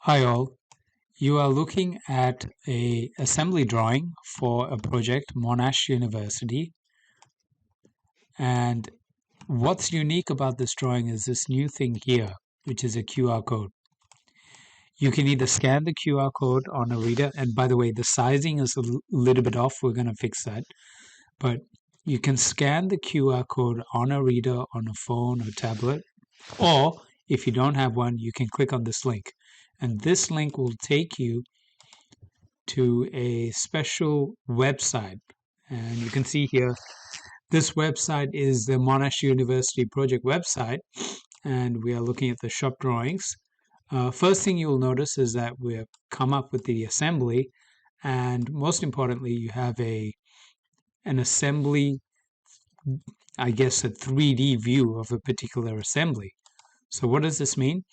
Hi all, you are looking at a assembly drawing for a project, Monash University. And what's unique about this drawing is this new thing here, which is a QR code. You can either scan the QR code on a reader, and by the way, the sizing is a little bit off, we're going to fix that. But you can scan the QR code on a reader, on a phone or tablet, or if you don't have one, you can click on this link. And this link will take you to a special website. And you can see here, this website is the Monash University project website, and we are looking at the shop drawings. First thing you will notice is that we have come up with the assembly, and most importantly, you have an assembly, I guess a 3D view of a particular assembly. So what does this mean?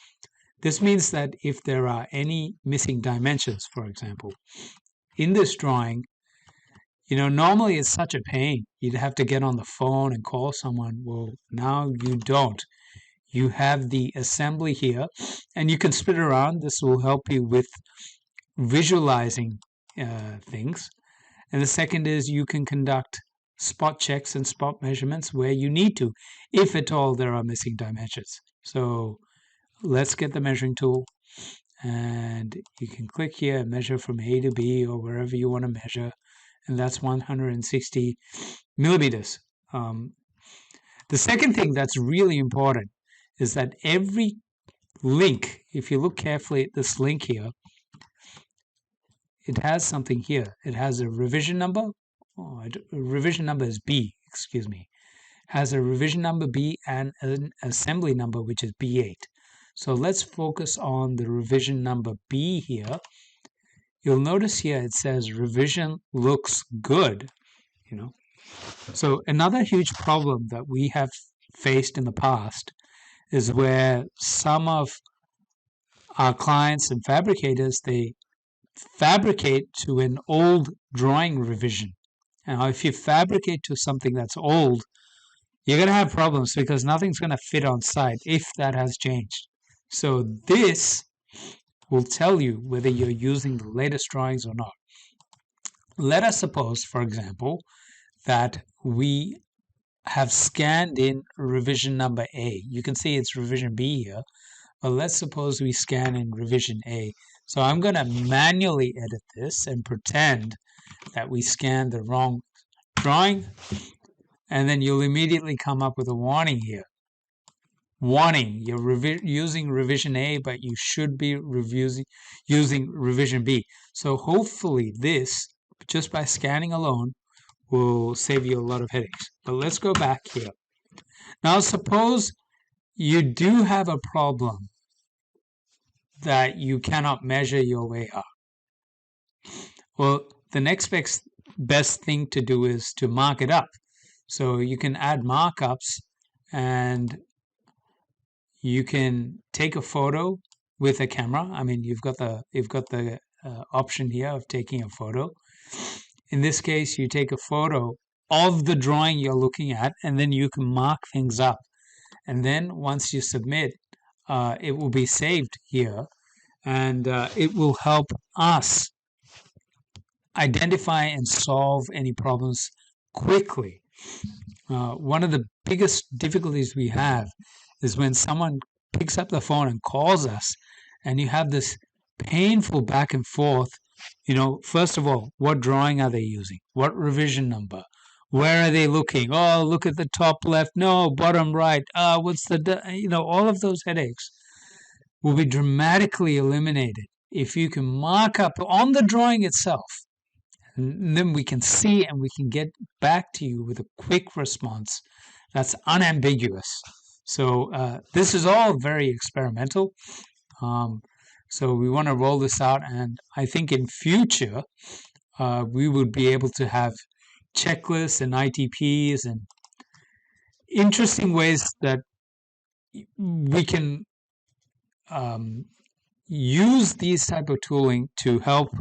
This means that if there are any missing dimensions, for example, in this drawing, normally it's such a pain. You'd have to get on the phone and call someone. Well, now you don't. You have the assembly here, and you can spin around. This will help you with visualizing things. And the second is you can conduct spot checks and spot measurements where you need to, if at all there are missing dimensions. So let's get the measuring tool, and you can click here and measure from A to B or wherever you want to measure, and that's 160 millimeters. The second thing that's really important is that every link, if you look carefully at this link here, it has something here. It has a revision number. Revision number is B, excuse me. Has a revision number B and an assembly number, which is B8. So let's focus on the revision number B here. You'll notice here it says revision looks good, So another huge problem that we have faced in the past is where some of our clients and fabricators, they fabricate to an old drawing revision. Now, if you fabricate to something that's old, you're going to have problems because nothing's going to fit on site if that has changed. So this will tell you whether you're using the latest drawings or not. Let us suppose, for example, that we have scanned in revision number A. You can see it's revision B here, but let's suppose we scan in revision A. So I'm going to manually edit this and pretend that we scanned the wrong drawing, and then you'll immediately come up with a warning here. Warning, you're using revision A, but you should be using revision B. So hopefully this, just by scanning alone, will save you a lot of headaches. But let's go back here. Now suppose you do have a problem that you cannot measure your way up. Well, the next best thing to do is to mark it up. So you can add markups, and you can take a photo with a camera. I mean, you've got the option here of taking a photo. In this case, you take a photo of the drawing you're looking at, and then you can mark things up. And then once you submit, it will be saved here, and it will help us identify and solve any problems quickly. One of the biggest difficulties we have is when someone picks up the phone and calls us, and you have this painful back and forth. First of all, what drawing are they using? What revision number? Where are they looking? Oh, look at the top left. No, bottom right. What's all of those headaches will be dramatically eliminated if you can mark up on the drawing itself. And then we can see and we can get back to you with a quick response that's unambiguous. So this is all very experimental. So we want to roll this out, and I think in future we would be able to have checklists and ITPs and interesting ways that we can use these type of tooling to help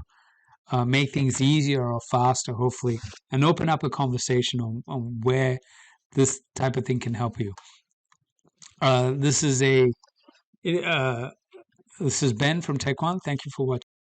make things easier or faster, hopefully, and open up a conversation on where this type of thing can help you. This is This is Ben from Tech One. Thank you for watching.